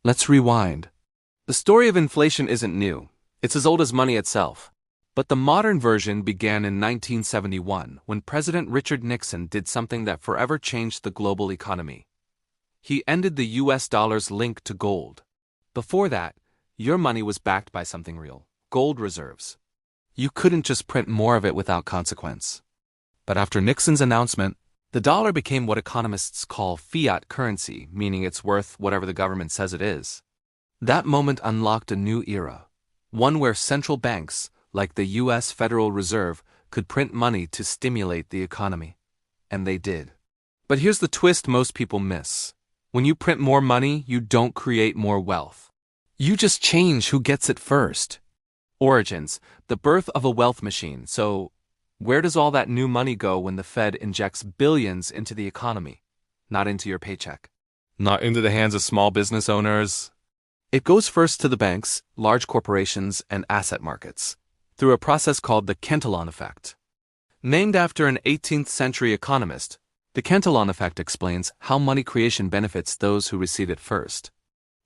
Let's rewind. The story of inflation isn't new. It's as old as money itself. But the modern version began in 1971 when President Richard Nixon did something that forever changed the global economy. He ended the US dollar's link to gold. Before that, your money was backed by something real: gold reserves. You couldn't just print more of it without consequence. But after Nixon's announcement, the dollar became what economists call fiat currency, meaning it's worth whatever the government says it is. That moment unlocked a new era, one where central banks, like the US Federal Reserve, could print money to stimulate the economy. And they did. But here's the twist most people miss. When you print more money, you don't create more wealth. You just change who gets it first. Origins: the birth of a wealth machine. So, where does all that new money go when the Fed injects billions into the economy? Not into your paycheck. Not into the hands of small business owners. It goes first to the banks, large corporations, and asset markets, through a process called the Cantillon effect. Named after an 18th century economist, the Cantillon effect explains how money creation benefits those who receive it first.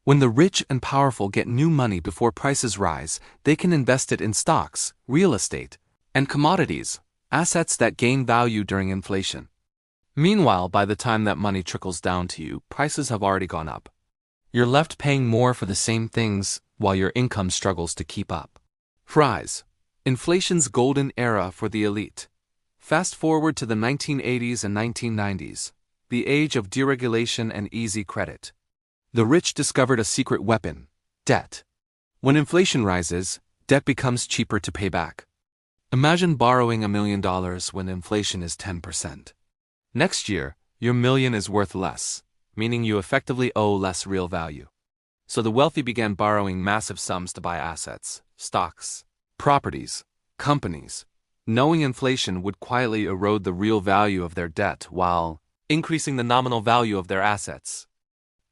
When the rich and powerful get new money before prices rise, they can invest it in stocks, real estate, and commodities, assets that gain value during inflation. Meanwhile, by the time that money trickles down to you, prices have already gone up. You're left paying more for the same things while your income struggles to keep up. Fries: inflation's golden era for the elite. Fast forward to the 1980s and 1990s, the age of deregulation and easy credit. The rich discovered a secret weapon: debt. When inflation rises, debt becomes cheaper to pay back. Imagine borrowing $1 million when inflation is 10%. Next year, your million is worth less, meaning you effectively owe less real value. So the wealthy began borrowing massive sums to buy assets, stocks, properties, companies, knowing inflation would quietly erode the real value of their debt while increasing the nominal value of their assets.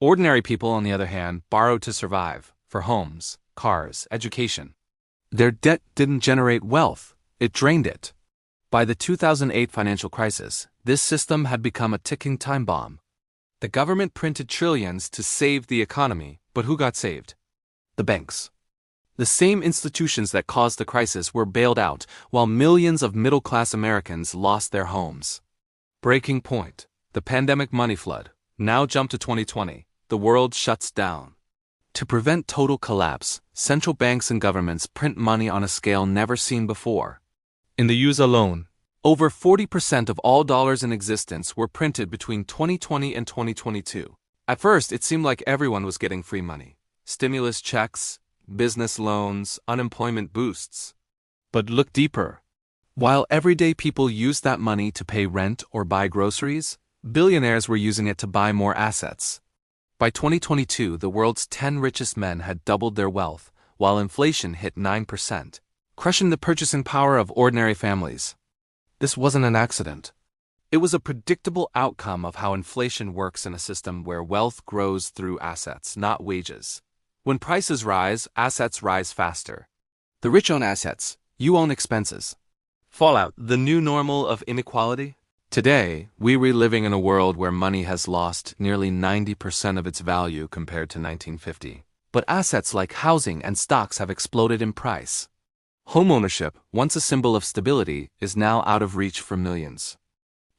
Ordinary people, on the other hand, borrowed to survive, for homes, cars, education. Their debt didn't generate wealth, it drained it. By the 2008 financial crisis, this system had become a ticking time bomb. The government printed trillions to save the economy, but who got saved? The banks. The same institutions that caused the crisis were bailed out, while millions of middle-class Americans lost their homes. Breaking point: the pandemic money flood. Now jump to 2020. The world shuts down. To prevent total collapse, central banks and governments print money on a scale never seen before. In the US alone, over 40% of all dollars in existence were printed between 2020 and 2022. At first, it seemed like everyone was getting free money: stimulus checks, business loans, unemployment boosts. But look deeper. While everyday people used that money to pay rent or buy groceries, billionaires were using it to buy more assets. By 2022, the world's 10 richest men had doubled their wealth, while inflation hit 9%, crushing the purchasing power of ordinary families. This wasn't an accident. It was a predictable outcome of how inflation works in a system where wealth grows through assets, not wages. When prices rise, assets rise faster. The rich own assets, you own expenses. Fallout: the new normal of inequality? Today, we're living in a world where money has lost nearly 90% of its value compared to 1950. But assets like housing and stocks have exploded in price. Homeownership, once a symbol of stability, is now out of reach for millions.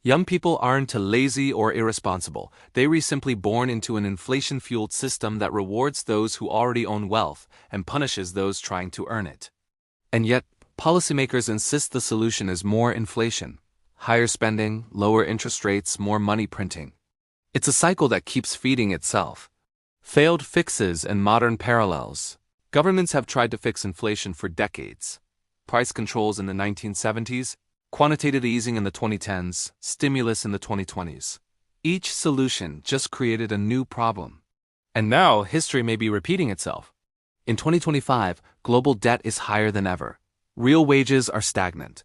Young people aren't lazy or irresponsible. They were simply born into an inflation-fueled system that rewards those who already own wealth and punishes those trying to earn it. And yet, policymakers insist the solution is more inflation. Higher spending, lower interest rates, more money printing. It's a cycle that keeps feeding itself. Failed fixes and modern parallels. Governments have tried to fix inflation for decades. Price controls in the 1970s, quantitative easing in the 2010s, stimulus in the 2020s. Each solution just created a new problem. And now, history may be repeating itself. In 2025, global debt is higher than ever. Real wages are stagnant.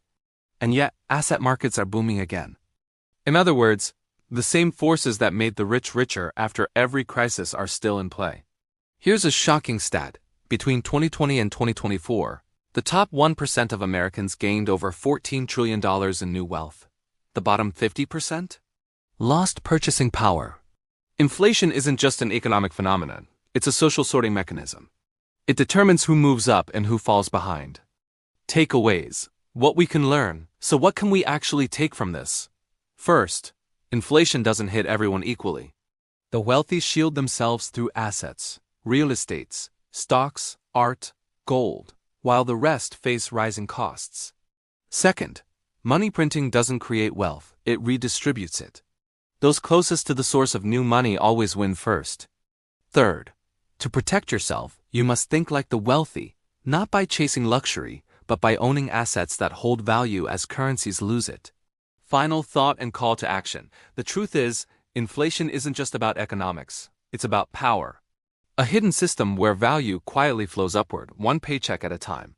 And yet, asset markets are booming again. In other words, the same forces that made the rich richer after every crisis are still in play. Here's a shocking stat. Between 2020 and 2024, the top 1% of Americans gained over $14 trillion in new wealth. The bottom 50%? Lost purchasing power. Inflation isn't just an economic phenomenon. It's a social sorting mechanism. It determines who moves up and who falls behind. Takeaways. What we can learn. So what can we actually take from this? First, inflation doesn't hit everyone equally. The wealthy shield themselves through assets, real estates, stocks, art, gold, while the rest face rising costs. Second, money printing doesn't create wealth, it redistributes it. Those closest to the source of new money always win first. Third, to protect yourself, you must think like the wealthy, not by chasing luxury, but by owning assets that hold value as currencies lose it. Final thought and call to action. The truth is, inflation isn't just about economics, it's about power. A hidden system where value quietly flows upward, one paycheck at a time.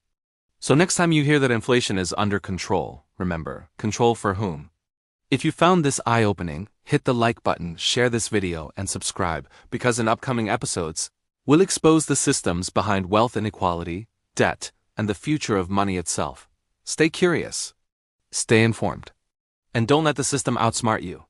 So next time you hear that inflation is under control, remember, control for whom? If you found this eye-opening, hit the like button, share this video, and subscribe, because in upcoming episodes, we'll expose the systems behind wealth inequality, debt, and the future of money itself. Stay curious, stay informed, and don't let the system outsmart you.